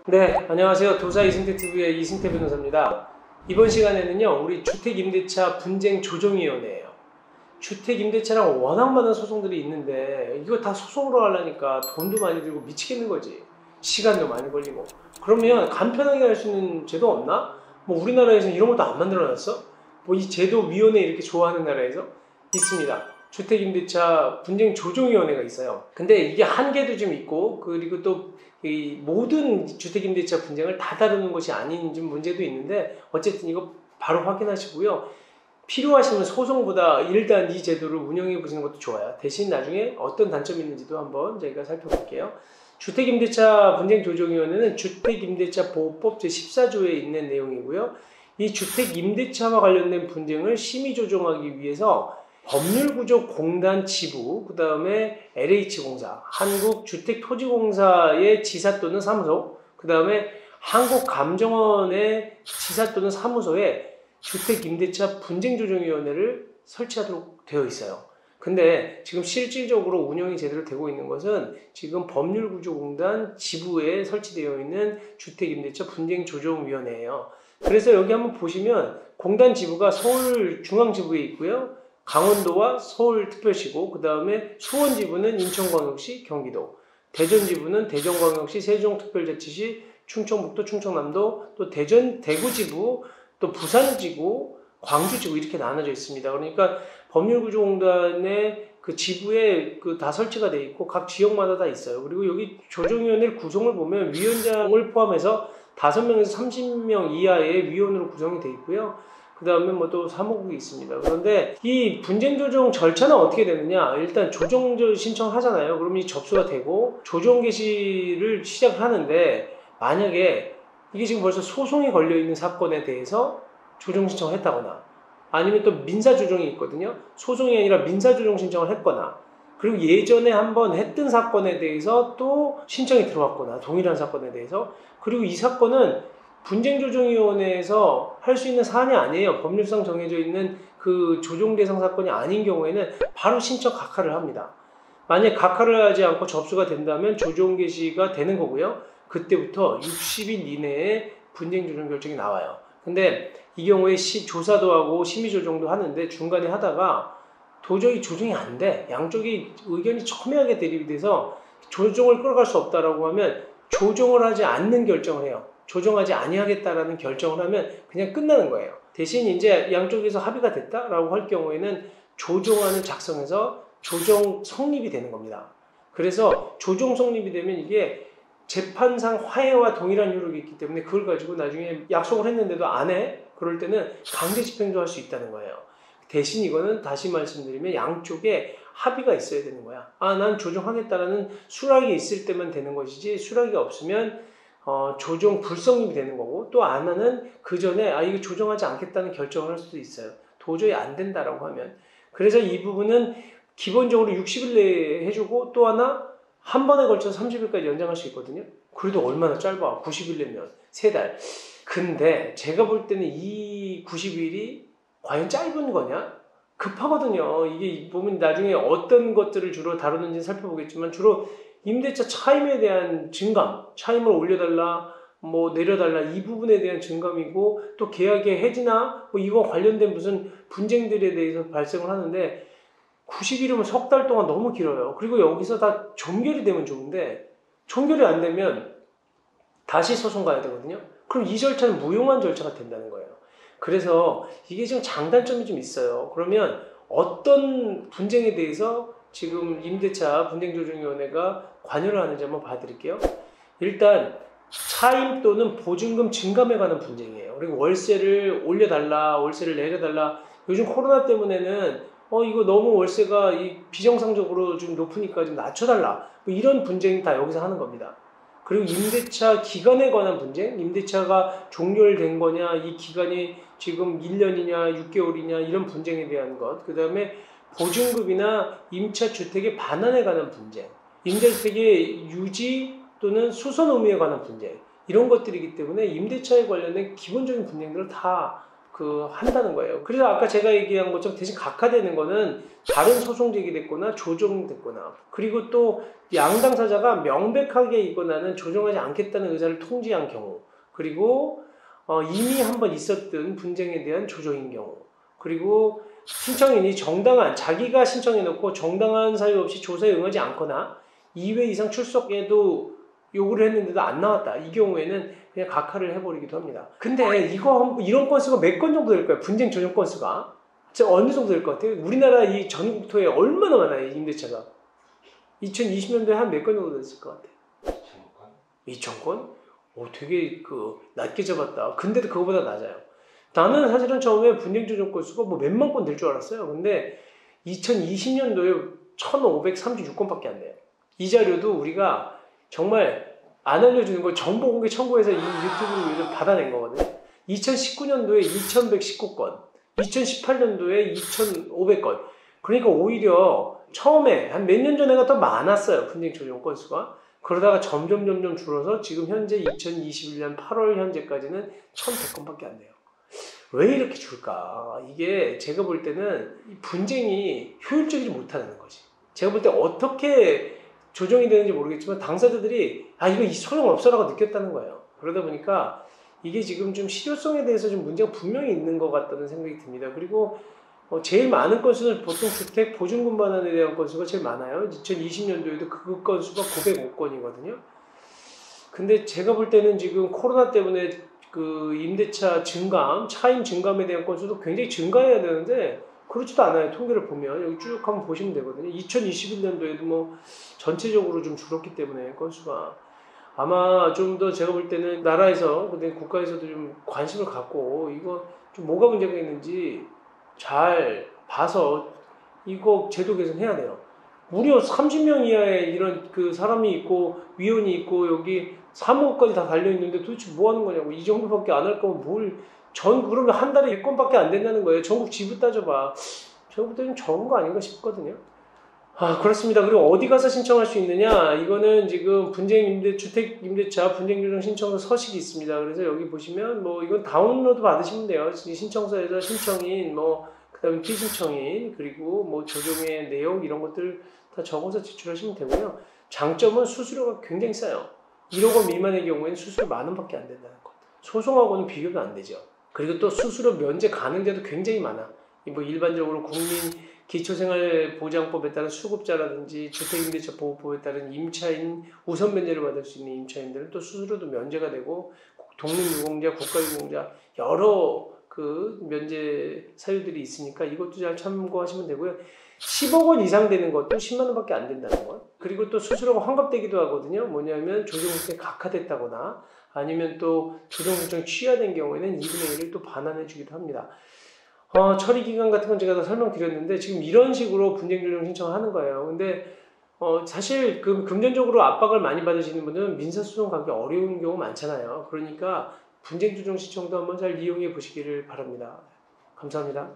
네, 안녕하세요. 도사 이승태TV의 이승태 변호사입니다. 이번 시간에는요, 우리 주택임대차 분쟁 조정위원회예요. 주택임대차랑 워낙 많은 소송들이 있는데 이거 다 소송으로 하려니까 돈도 많이 들고 미치겠는 거지. 시간도 많이 걸리고. 그러면 간편하게 할 수 있는 제도 없나? 뭐 우리나라에서는 이런 것도 안 만들어놨어? 뭐 이 제도 위원회 이렇게 좋아하는 나라에서? 있습니다. 주택임대차 분쟁 조정위원회가 있어요. 근데 이게 한계도 좀 있고, 그리고 또 이 모든 주택임대차 분쟁을 다 다루는 것이 아닌 좀 문제도 있는데, 어쨌든 이거 바로 확인하시고요. 필요하시면 소송보다 일단 이 제도를 운영해 보시는 것도 좋아요. 대신 나중에 어떤 단점이 있는지도 한번 저희가 살펴볼게요. 주택임대차 분쟁조정위원회는 주택임대차보호법 제14조에 있는 내용이고요. 이 주택임대차와 관련된 분쟁을 심의조정하기 위해서 법률구조공단 지부, 그 다음에 LH공사, 한국주택토지공사의 지사 또는 사무소, 그 다음에 한국감정원의 지사 또는 사무소에 주택임대차 분쟁조정위원회를 설치하도록 되어 있어요. 근데 지금 실질적으로 운영이 제대로 되고 있는 것은 지금 법률구조공단 지부에 설치되어 있는 주택임대차 분쟁조정위원회예요. 그래서 여기 한번 보시면 공단 지부가 서울중앙지부에 있고요. 강원도와 서울특별시고, 그 다음에 수원지부는 인천광역시, 경기도, 대전지부는 대전광역시, 세종특별자치시, 충청북도, 충청남도, 또 대구지부, 또 부산지구, 광주지구 이렇게 나눠져 있습니다. 그러니까 법률구조공단의 그 지부에 그 다 설치가 돼 있고 각 지역마다 다 있어요. 그리고 여기 조정위원회 구성을 보면 위원장을 포함해서 5명에서 30명 이하의 위원으로 구성이 돼 있고요. 그 다음에 뭐 또 사무국이 있습니다. 그런데 이 분쟁조정 절차는 어떻게 되느냐? 일단 조정 신청하잖아요. 그럼 이 접수가 되고 조정 개시를 시작하는데, 만약에 이게 지금 벌써 소송이 걸려있는 사건에 대해서 조정 신청을 했다거나, 아니면 또 민사조정이 있거든요. 소송이 아니라 민사조정 신청을 했거나, 그리고 예전에 한번 했던 사건에 대해서 또 신청이 들어왔거나, 동일한 사건에 대해서, 그리고 이 사건은 분쟁조정위원회에서 할 수 있는 사안이 아니에요. 법률상 정해져 있는 그 조정 대상 사건이 아닌 경우에는 바로 신청 각하를 합니다. 만약 각하를 하지 않고 접수가 된다면 조정 개시가 되는 거고요. 그때부터 60일 이내에 분쟁조정 결정이 나와요. 근데 이 경우에 조사도 하고 심의조정도 하는데 중간에 하다가 도저히 조정이 안 돼. 양쪽이 의견이 첨예하게 대립이 돼서 조정을 끌어갈 수 없다라고 하면 조정을 하지 않는 결정을 해요. 조정하지 아니하겠다라는 결정을 하면 그냥 끝나는 거예요. 대신 이제 양쪽에서 합의가 됐다라고 할 경우에는 조정안을 작성해서 조정 성립이 되는 겁니다. 그래서 조정 성립이 되면 이게 재판상 화해와 동일한 효력이 있기 때문에 그걸 가지고 나중에 약속을 했는데도 안 해? 그럴 때는 강제 집행도 할 수 있다는 거예요. 대신 이거는 다시 말씀드리면 양쪽에 합의가 있어야 되는 거야. 난 조정하겠다라는 수락이 있을 때만 되는 것이지, 수락이 없으면 조정 불성립이 되는 거고, 또 안 하는 그 전에 이거 조정하지 않겠다는 결정을 할 수도 있어요. 도저히 안 된다라고 하면. 그래서 이 부분은 기본적으로 60일 내에 해주고, 또 하나 한 번에 걸쳐서 30일까지 연장할 수 있거든요. 그래도 얼마나 짧아. 90일 내면 3달. 근데 제가 볼 때는 이 90일이 과연 짧은 거냐? 급하거든요. 이게 보면 나중에 어떤 것들을 주로 다루는지 살펴보겠지만, 주로 임대차 차임에 대한 증감, 차임을 올려달라, 뭐 내려달라, 이 부분에 대한 증감이고, 또 계약의 해지나 뭐 이거 관련된 무슨 분쟁들에 대해서 발생을 하는데, 90일이면 석 달 동안 너무 길어요. 그리고 여기서 다 종결이 되면 좋은데, 종결이 안 되면 다시 소송 가야 되거든요. 그럼 이 절차는 무용한 절차가 된다는 거예요. 그래서 이게 지금 장단점이 좀 있어요. 그러면 어떤 분쟁에 대해서 지금 임대차 분쟁조정위원회가 관여를 하는지 한번 봐드릴게요. 일단 차임 또는 보증금 증감에 관한 분쟁이에요. 그리고 월세를 올려달라, 월세를 내려달라. 요즘 코로나 때문에는 이거 너무 월세가 비정상적으로 좀 높으니까 좀 낮춰달라. 뭐 이런 분쟁이 다 여기서 하는 겁니다. 그리고 임대차 기간에 관한 분쟁, 임대차가 종료된 거냐, 이 기간이 지금 1년이냐, 6개월이냐, 이런 분쟁에 대한 것. 그 다음에 보증금이나 임차주택의 반환에 관한 분쟁, 임대주택의 유지 또는 수선 의무에 관한 분쟁, 이런 것들이기 때문에 임대차에 관련된 기본적인 분쟁들을 다 한다는 거예요. 그래서 아까 제가 얘기한 것처럼 대신 각하되는 거는 다른 소송 제기됐거나 조정됐거나, 그리고 또 양당 사자가 명백하게 이거는 조정하지 않겠다는 의사를 통지한 경우, 그리고 이미 한번 있었던 분쟁에 대한 조정인 경우, 그리고 신청인이 자기가 신청해놓고 정당한 사유 없이 조사에 응하지 않거나 2회 이상 출석에도 요구를 했는데도 안 나왔다. 이 경우에는 그냥 각하를 해버리기도 합니다. 근데 이런 건수가 몇 건 정도 될 거야? 분쟁 조정 건수가 어느 정도 될 것 같아요? 우리나라 이 전국토에 얼마나 많아요, 임대차가? 2020년도에 한 몇 건 정도 됐을 것 같아요? 2,000건? 되게 낮게 잡았다. 근데도 그거보다 낮아요. 나는 사실은 처음에 분쟁 조정 건수가 뭐 몇만 건 될 줄 알았어요. 근데 2020년도에 1,536건밖에 안 돼요. 이 자료도 우리가 정말 안 알려주는 걸 정보 공개 청구해서 이 유튜브로 요즘 받아낸 거거든요. 2019년도에 2,119건, 2018년도에 2,500건. 그러니까 오히려 처음에 한 몇 년 전에가 더 많았어요. 분쟁 조정 건수가. 그러다가 점점 줄어서 지금 현재 2021년 8월 현재까지는 1,100건밖에 안 돼요. 왜 이렇게 줄까? 이게 제가 볼 때는 분쟁이 효율적이지 못하는 거지. 제가 볼 때 어떻게 조정이 되는지 모르겠지만 당사자들이 이거 소용없어라고 느꼈다는 거예요. 그러다 보니까 이게 지금 좀 실효성에 대해서 좀 문제가 분명히 있는 것 같다는 생각이 듭니다. 그리고 제일 많은 건수는 보통 주택 보증금 반환에 대한 건수가 제일 많아요. 2020년도에도 그 건수가 905건이거든요. 근데 제가 볼 때는 지금 코로나 때문에 임대차 증감, 차임 증감에 대한 건수도 굉장히 증가해야 되는데 그렇지도 않아요. 통계를 보면 여기 쭉 한번 보시면 되거든요. 2021년도에도 뭐 전체적으로 좀 줄었기 때문에 건수가 아마 좀 더 제가 볼 때는 나라에서, 근데 국가에서도 좀 관심을 갖고 이거 좀 뭐가 문제가 있는지 잘 봐서 이거 제도 개선해야 돼요. 무려 30명 이하의 이런 사람이 있고 위원이 있고 여기 사무까지 다 달려있는데 도대체 뭐 하는 거냐고. 이 정도밖에 안 할 거면 그러면 한 달에 1건밖에 안 된다는 거예요. 전국 지부 따져봐. 제가 볼 때는 적은 거 아닌가 싶거든요. 그렇습니다. 그리고 어디 가서 신청할 수 있느냐? 이거는 지금 주택임대차 분쟁조정 신청서 서식이 있습니다. 그래서 여기 보시면 이건 다운로드 받으시면 돼요. 신청서에서 신청인, 그다음에 피신청인, 그리고 조정의 내용 이런 것들 다 적어서 제출하시면 되고요. 장점은 수수료가 굉장히 싸요. 1억 원 미만의 경우에는 수수료 10,000원밖에 안 된다는 것. 소송하고는 비교가 안 되죠. 그리고 또 수수료 면제 가능자도 굉장히 많아. 일반적으로 국민 기초생활보장법에 따른 수급자라든지 주택임대차 보호법에 따른 임차인 우선 면제를 받을 수 있는 임차인들은 또 수수료도 면제가 되고, 독립유공자, 국가유공자 여러 면제 사유들이 있으니까 이것도 잘 참고하시면 되고요. 10억 원 이상 되는 것도 10만 원밖에 안 된다는 것. 그리고 또 수수료가 환급되기도 하거든요. 뭐냐면 조정국세 각하됐다거나 아니면 또 조정국정 취하된 경우에는 2분의 1을 또 반환해 주기도 합니다. 처리 기간 같은 건 제가 다 설명드렸는데 지금 이런 식으로 분쟁 조정 신청하는 거예요. 근데 사실 금전적으로 압박을 많이 받으시는 분들은 민사소송 가기 어려운 경우 많잖아요. 그러니까 분쟁 조정 신청도 한번 잘 이용해 보시기를 바랍니다. 감사합니다.